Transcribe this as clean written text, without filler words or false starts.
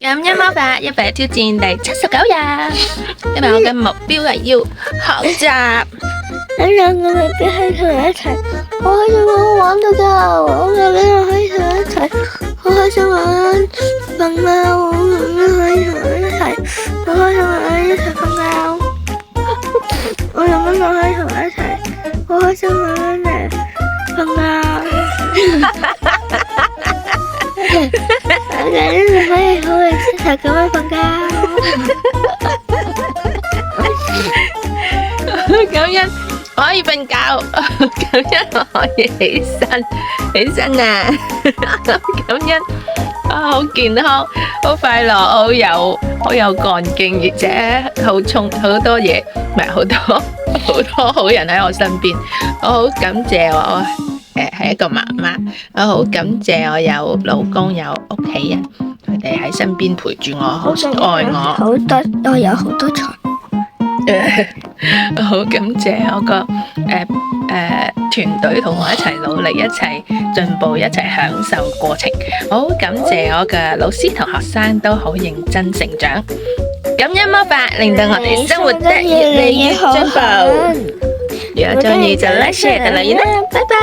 感恩魔法100日挑戰第79日，因為我嘅目標係要學習。咁兩個未必可以同你一齊，好開心啊！好玩到噶，我兩個可以同你一齊，好開心玩瞓覺，我兩個可以同你一齊，好開心玩一齊瞓覺。我兩個可以同你一齊，好開心玩一齊瞓覺。我哋一齊可以好一齊咁樣瞓覺。感恩我可以瞓覺，感恩我可以起身啊！感恩啊，好健康，好快樂，好有幹勁，而且好多嘢，唔係好多好人喺我身邊，我好感謝我係一個媽媽，我好感謝我有老公有屋企人，佢哋喺身邊陪住我，好愛我。我有好多財。好感謝我個團隊同我一齊努力，一齊進步，一齊享受過程。好感謝我嘅老師同學生都好認真成長。感恩魔法令到我哋生活得越嚟越進步。如果中意就 like share 同留言啦，拜拜。